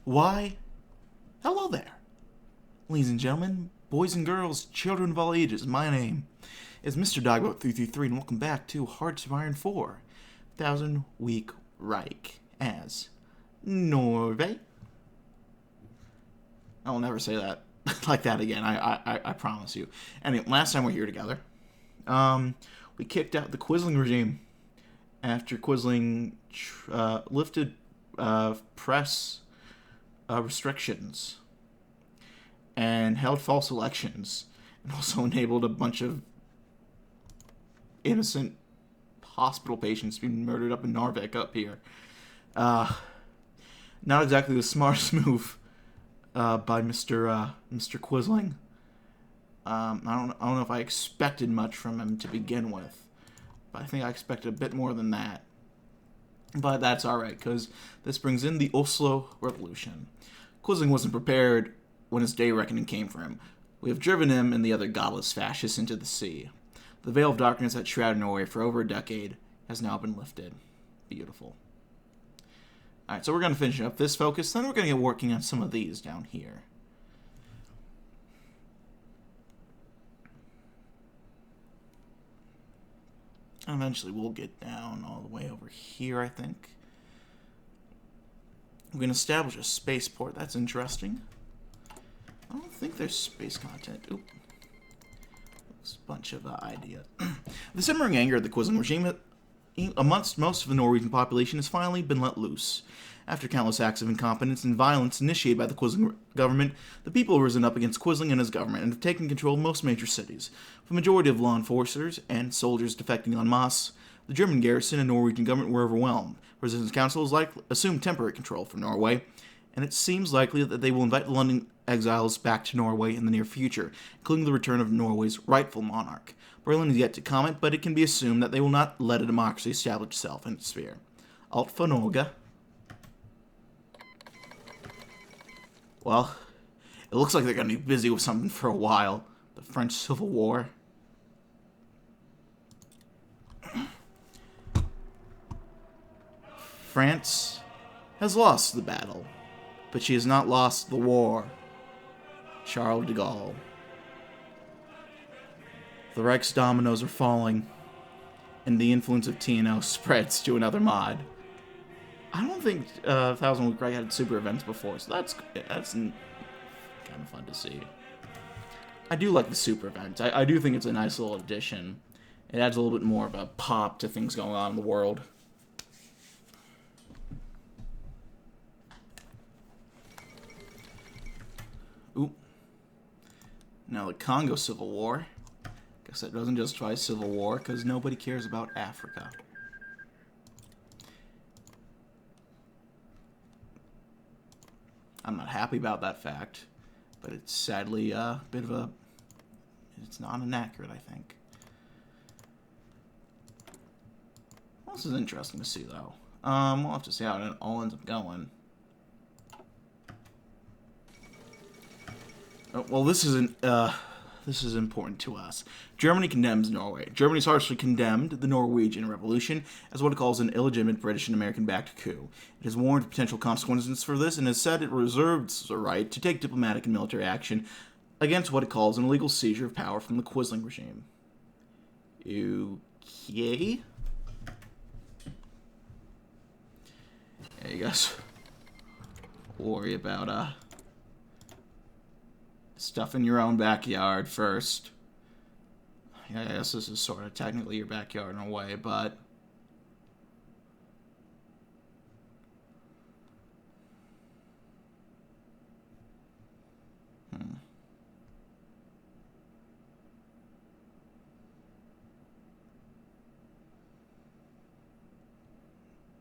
Why, hello there. Ladies and gentlemen, boys and girls, children of all ages, my name is Mr. DB333, and welcome back to Hearts of Iron 4, 1000-Week Reich as Norway. I will never say that like that again, I promise you. Anyway, last time we were here together, we kicked out the Quisling regime after Quisling lifted press restrictions and held false elections and also enabled a bunch of innocent hospital patients being murdered up in Norway up here. Not exactly the smartest move by Mr. Quisling. I don't know if I expected much from him to begin with, but I think I expected a bit more than that. But that's alright, because this brings in the Oslo Revolution. Quisling wasn't prepared when his day reckoning came for him. We have driven him and the other godless fascists into the sea. The veil of darkness that shrouded Norway for over a decade has now been lifted. Beautiful. Alright, so we're going to finish up this focus, then we're going to get working on some of these down here. Eventually we'll get down all the way over here, I think. We can establish a spaceport. That's interesting. I don't think there's space content. Oop. There's a bunch of ideas. The simmering anger of the Quisling regime amongst most of the Norwegian population has finally been let loose. After countless acts of incompetence and violence initiated by the Quisling government, the people have risen up against Quisling and his government and have taken control of most major cities. The majority of law enforcers and soldiers defecting en masse, the German garrison and Norwegian government were overwhelmed. President's Council has assumed temporary control for Norway, and it seems likely that they will invite the London exiles back to Norway in the near future, including the return of Norway's rightful monarch. Berlin is yet to comment, but it can be assumed that they will not let a democracy establish itself in its sphere. Alt for Norge. Well, it looks like they're going to be busy with something for a while. The French Civil War. France has lost the battle, but she has not lost the war. Charles de Gaulle. The Reich's dominoes are falling, and the influence of TNO spreads to another mod. I don't think 1000 Week Reich had super events before, so that's kind of fun to see. I do like the super events. I do think it's a nice little addition. It adds a little bit more of a pop to things going on in the world. Ooh. Now the Congo Civil War. Guess that doesn't justify civil war, because nobody cares about Africa. I'm not happy about that fact, but it's sadly a bit of a... It's not inaccurate, I think. Well, this is interesting to see, though. We'll have to see how it all ends up going. Well, this is important to us. Germany condemns Norway. Germany's harshly condemned the Norwegian Revolution as what it calls an illegitimate British and American-backed coup. It has warned potential consequences for this and has said it reserves the right to take diplomatic and military action against what it calls an illegal seizure of power from the Quisling regime. Okay? Yeah, you guys worry about stuff in your own backyard first. Yeah, I guess this is sort of technically your backyard in a way, but...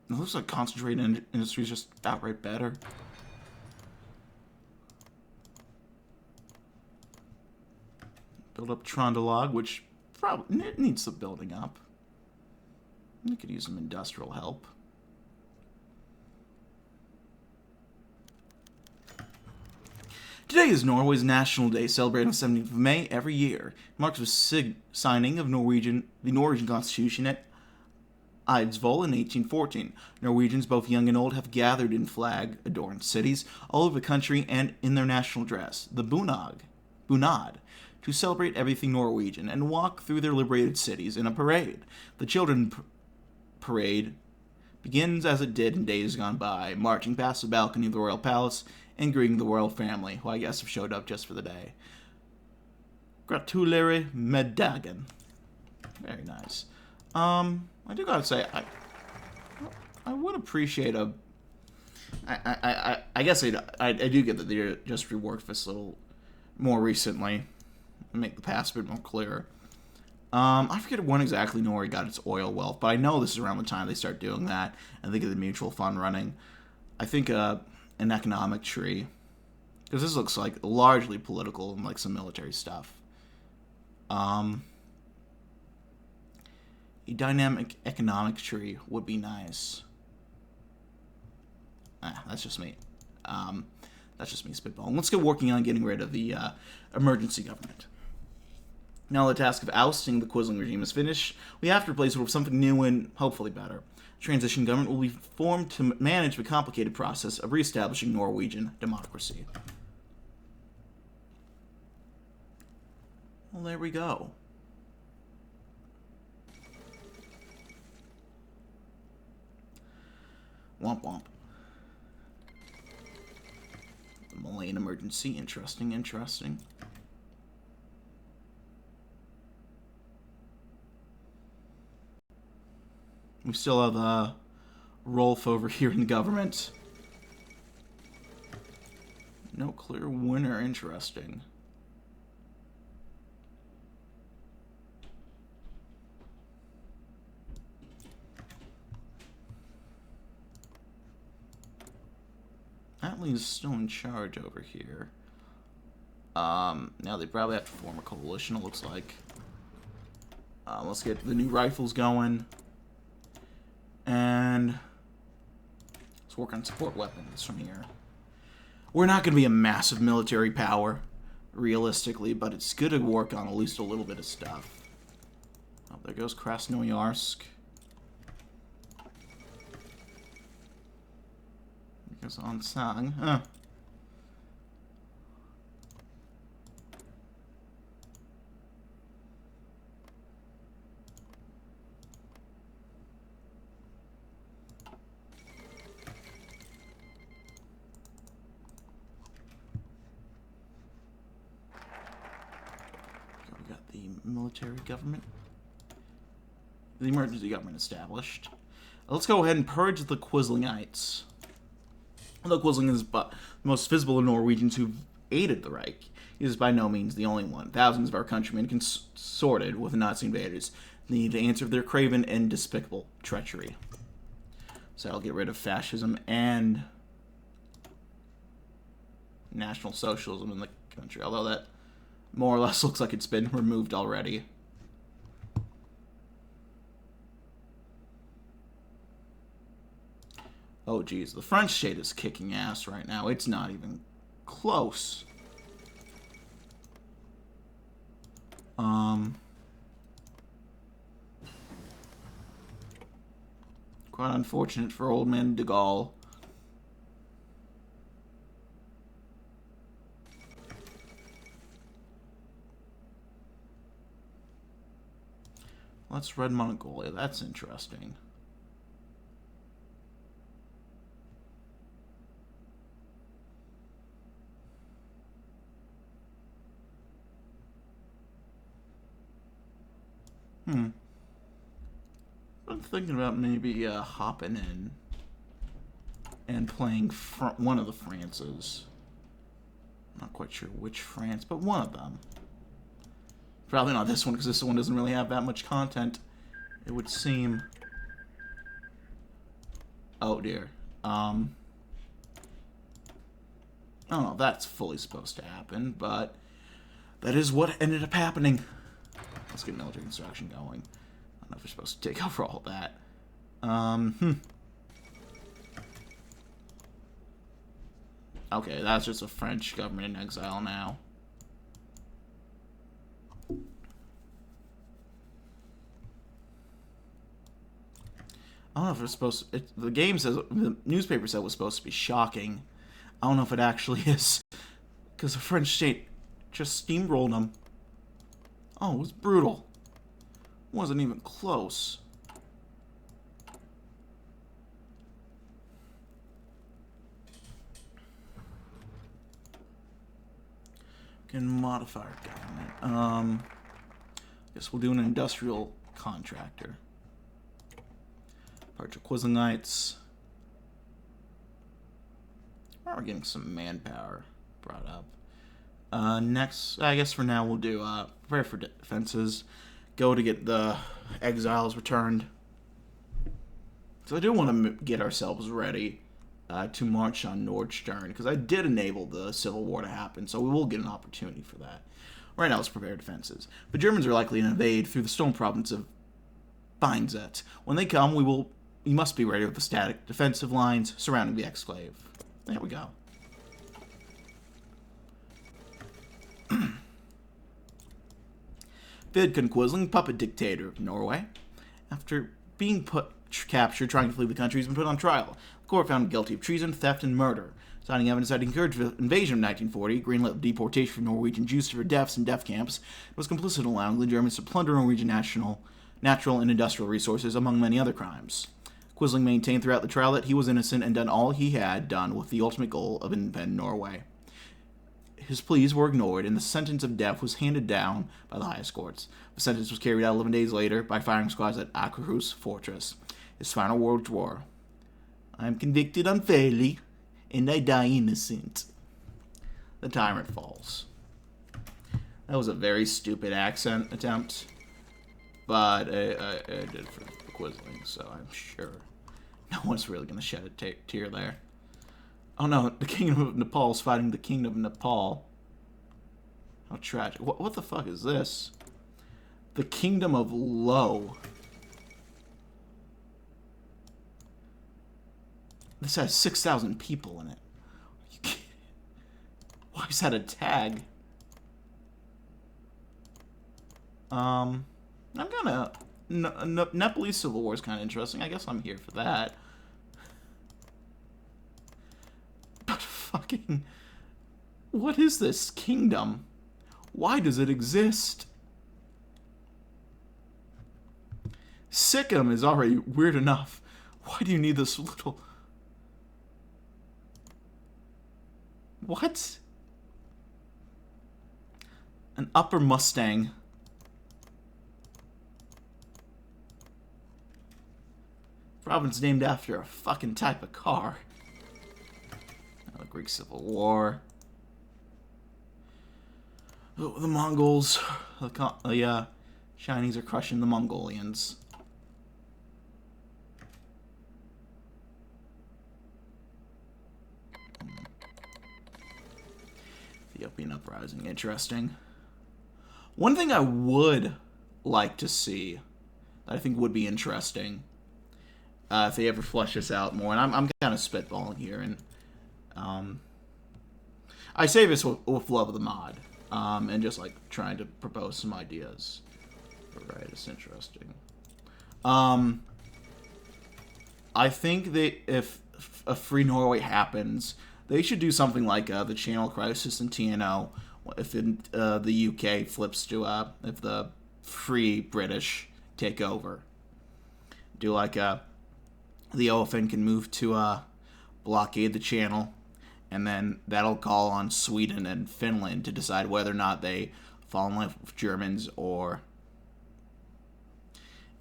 It looks like concentrated industry is just outright better. Build up Trondelog, which probably needs some building up. You could use some industrial help. Today is Norway's National Day, celebrated on the 17th of May every year. It marks the signing of the Norwegian Constitution at Eidsvoll in 1814. Norwegians, both young and old, have gathered in flag-adorned cities all over the country and in their national dress, the bunad, to celebrate everything Norwegian and walk through their liberated cities in a parade. The children parade begins as it did in days gone by, marching past the balcony of the royal palace and greeting the royal family, who I guess have showed up just for the day. Gratulere med dagen. Very nice. I do gotta say, I would appreciate a. I guess I do get that they just reworked this a little more recently, make the past a bit more clear. I forget when exactly Norway got its oil wealth, but I know this is around the time they start doing that and they get the mutual fund running. I think an economic tree, because this looks like largely political and like some military stuff. A dynamic economic tree would be nice. That's just me. That's just me spitballing. Let's get working on getting rid of the emergency government. Now the task of ousting the Quisling regime is finished. We have to replace it with something new and hopefully better. Transition government will be formed to manage the complicated process of reestablishing Norwegian democracy. Well, there we go. Womp womp. The Malayan emergency. Interesting, interesting. We still have Rolf over here in the government. No clear winner. Interesting. Atlee's still in charge over here. Now they probably have to form a coalition, it looks like. Let's get the new rifles going. And let's work on support weapons from here. We're not going to be a massive military power, realistically, but it's good to work on at least a little bit of stuff. Oh, there goes Krasnoyarsk. There goes Onsang. Huh. Military government. The emergency government established. Let's go ahead and purge the Quislingites. Although Quisling is the most visible of Norwegians who've aided the Reich, he is by no means the only one. Thousands of our countrymen consorted with the Nazi invaders. They need to answer for their craven and despicable treachery. So I'll get rid of fascism and National Socialism in the country, although that more or less looks like it's been removed already. Oh geez, the French state is kicking ass right now. It's not even close. Quite unfortunate for old man de Gaulle. Let's Red Mongolia. That's interesting. I'm thinking about maybe hopping in and playing one of the Frances. I'm not quite sure which France, but one of them. Probably not this one, because this one doesn't really have that much content, it would seem. Oh dear. I don't know if that's fully supposed to happen, but that is what ended up happening. Let's get military construction going. I don't know if we're supposed to take over all that. Okay, that's just a French government in exile now. I don't know if it's supposed to, the game says, the newspaper said it was supposed to be shocking. I don't know if it actually is. Because the French state just steamrolled them. Oh, it was brutal. It wasn't even close. Can modify our government. Guess we'll do an industrial contractor. Parts of Quislinites. We're getting some manpower brought up. Next, I guess for now we'll do prepare for defenses. Go to get the exiles returned. So I do want to get ourselves ready to march on Nordstern, because I did enable the Civil War to happen, so we will get an opportunity for that. Right now, let's prepare defenses. The Germans are likely to invade through the stone province of Beinzet. When they come, we must be ready with the static defensive lines surrounding the exclave. There we go. Vidkun Quisling, puppet dictator of Norway. After being captured trying to flee the country, he's been put on trial. The court found him guilty of treason, theft, and murder. Citing evidence that encouraged the invasion of 1940, greenlit deportation of Norwegian Jews for deaths in death camps, was complicit in allowing the Germans to plunder Norwegian natural and industrial resources, among many other crimes. Quisling maintained throughout the trial that he was innocent and done all he had done with the ultimate goal of independent Norway. His pleas were ignored, and the sentence of death was handed down by the highest courts. The sentence was carried out 11 days later by firing squads at Akerhus Fortress. His final words were, "I am convicted unfairly, and I die innocent." The tyrant falls. That was a very stupid accent attempt, but I did it for Quisling, so I'm sure no one's really going to shed a tear there. Oh no, the Kingdom of Nepal is fighting the Kingdom of Nepal. How tragic. What the fuck is this? The Kingdom of Lo. This has 6,000 people in it. Are you kidding? Why is that a tag? I'm gonna... Nepalese Civil War is kind of interesting. I guess I'm here for that. But fucking... What is this kingdom? Why does it exist? Sikkim is already weird enough. Why do you need this little... What? An Upper Mustang. Province named after a fucking type of car. The Greek Civil War. Oh, the Mongols. The Chinese are crushing the Mongolians. Ethiopian uprising. Interesting. One thing I would like to see, that I think would be interesting, if they ever flesh this out more, and I'm kind of spitballing here, and I say this with love of the mod, and just like trying to propose some ideas. Right, it's interesting. I think that if a free Norway happens, they should do something like the Channel Crisis in TNO. If the UK flips to if the free British take over, do like the Elephant can move to blockade the channel, and then that'll call on Sweden and Finland to decide whether or not they fall in love with Germans or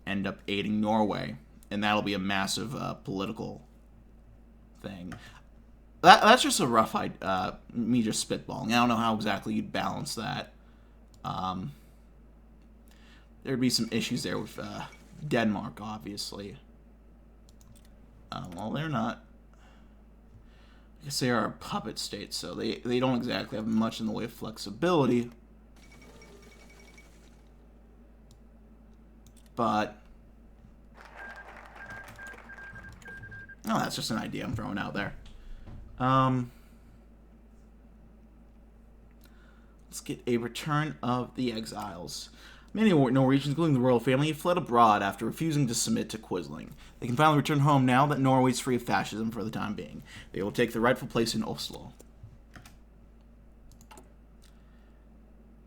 end up aiding Norway, and that'll be a massive political thing. That's just a rough idea, me just spitballing. I don't know how exactly you'd balance that. There'd be some issues there with Denmark, obviously. Well, they're not. I guess they are a puppet state, so they don't exactly have much in the way of flexibility. But... oh, that's just an idea I'm throwing out there. Let's get a return of the exiles. Many Norwegians, including the royal family, fled abroad after refusing to submit to Quisling. They can finally return home now that Norway is free of fascism for the time being. They will take their rightful place in Oslo.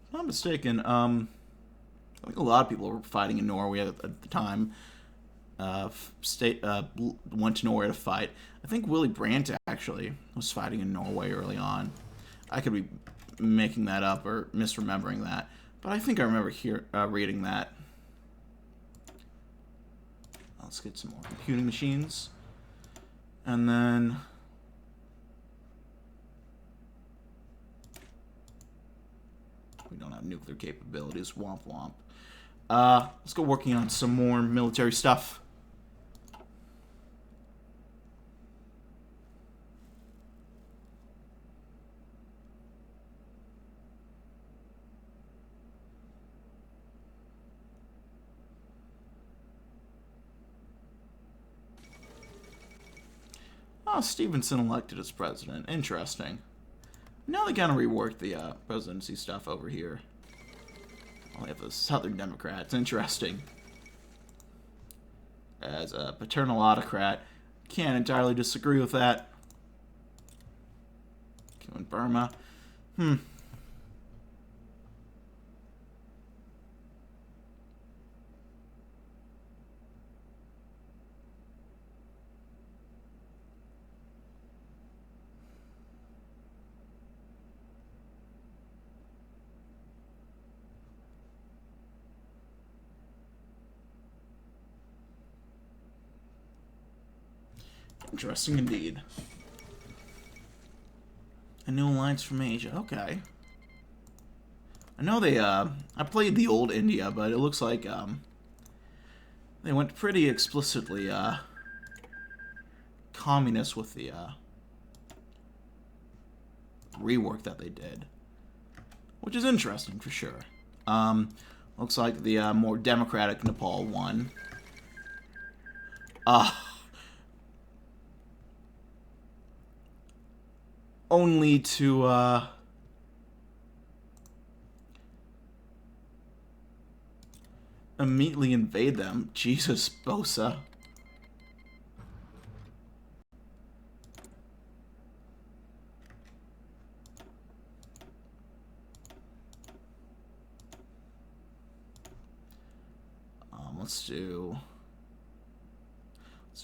If I'm not mistaken, I think a lot of people were fighting in Norway at the time. Went to Norway to fight. I think Willy Brandt actually was fighting in Norway early on. I could be making that up or misremembering that, but I think I remember reading that. Let's get some more computing machines, and then we don't have nuclear capabilities. Womp womp. Let's go working on some more military stuff. Oh, Stevenson elected as president. Interesting. Now they kind of reworked the presidency stuff over here. We have the Southern Democrats. Interesting. As a paternal autocrat, can't entirely disagree with that. Killing Burma. Interesting indeed. A new alliance from Asia. Okay. I know they, I played the old India, but it looks like, they went pretty explicitly, communist with the, rework that they did. Which is interesting, for sure. Looks like the, more democratic Nepal won. Only to, immediately invade them. Jesus, Bosa. Let's do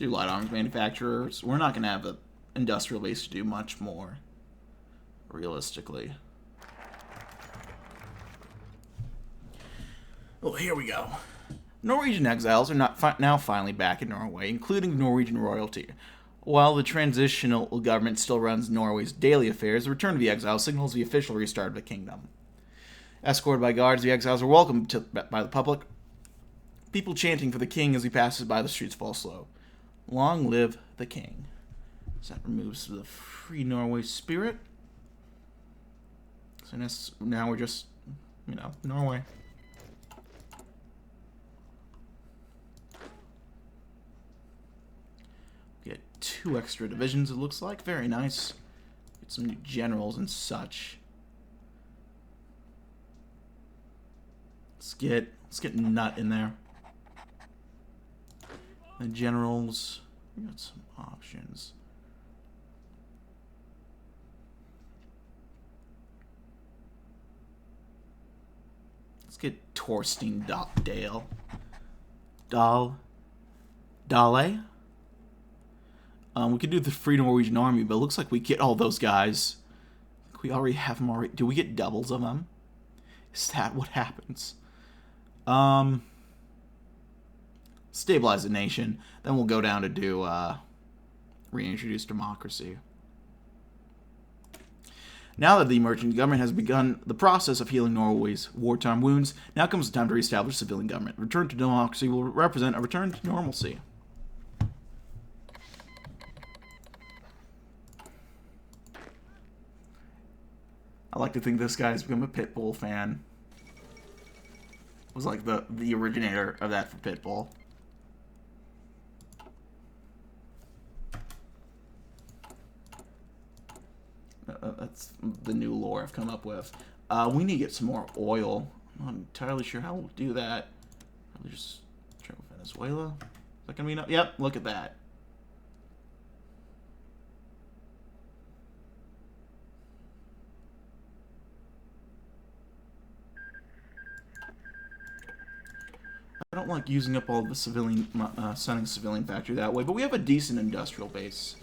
light arms manufacturers. We're not going to have an industrial base to do much more, realistically. Well, here we go. Norwegian exiles are now finally back in Norway, including Norwegian royalty. While the transitional government still runs Norway's daily affairs, the return of the exiles signals the official restart of the kingdom. Escorted by guards, the exiles are welcomed by the public, people chanting for the king as he passes by the streets of Oslo. Long live the king. So that removes the free Norway spirit. So now we're just, Norway. Get 2 extra divisions, it looks like. Very nice. Get some new generals and such. Let's get Nut in there. The generals, we got some options. Let's get Torstein Dale. Dale? We could do the Free Norwegian Army, but it looks like we get all those guys. We already have them already. Do we get doubles of them? Is that what happens? Stabilize the nation. Then we'll go down to do reintroduce democracy. Now that the emerging government has begun the process of healing Norway's wartime wounds, now comes the time to reestablish civilian government. Return to democracy will represent a return to normalcy. I like to think this guy's become a Pitbull fan. Was like the originator of that for Pitbull. That's the new lore I've come up with. We need to get some more oil. I'm not entirely sure how we'll do that. Probably just try with Venezuela. Is that gonna be enough? Yep, look at that. I don't like using up all the civilian, sending civilian factory that way, but we have a decent industrial base,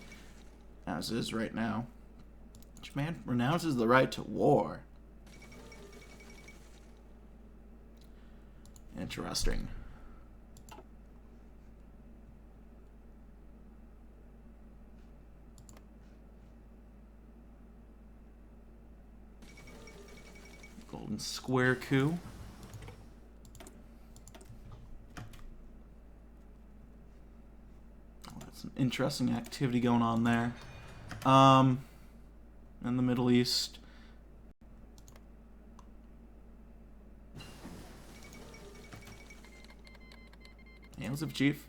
as is right now. Japan renounces the right to war. Interesting. Golden Square coup. Some interesting activity going on there. In the Middle East. Yeah, what's up, Chief?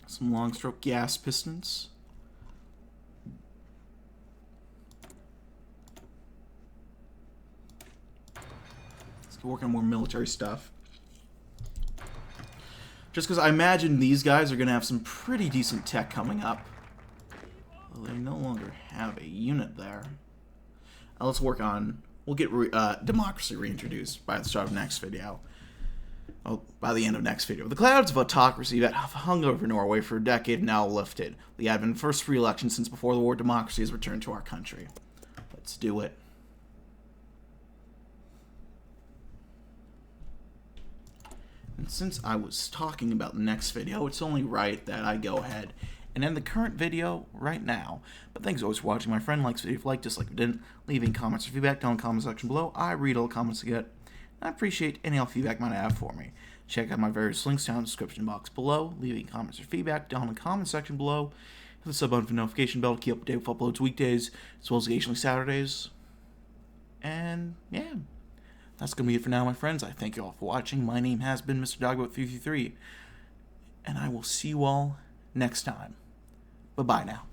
Some long stroke gas pistons. Let's get working on more military stuff. Just because I imagine these guys are going to have some pretty decent tech coming up. Well, they no longer have a unit there. Let's work on... We'll get democracy reintroduced by the start of next video. Oh, by the end of next video. The clouds of autocracy that have hung over Norway for a decade now lifted. The advent of the first free election since before the war, democracy has returned to our country. Let's do it. And since I was talking about the next video, it's only right that I go ahead and end the current video right now. But thanks always for watching, my friend. Like this video if you liked, dislike if you didn't. Leaving comments or feedback down in the comment section below. I read all the comments I get, and I appreciate any all feedback you might have for me. Check out my various links down in the description box below. Leaving comments or feedback down in the comment section below. Hit the sub button for notification bell to keep up to date with uploads weekdays, as well as occasionally Saturdays. And yeah. That's going to be it for now, my friends. I thank you all for watching. My name has been Mr. Jackboot333, and I will see you all next time. Bye-bye now.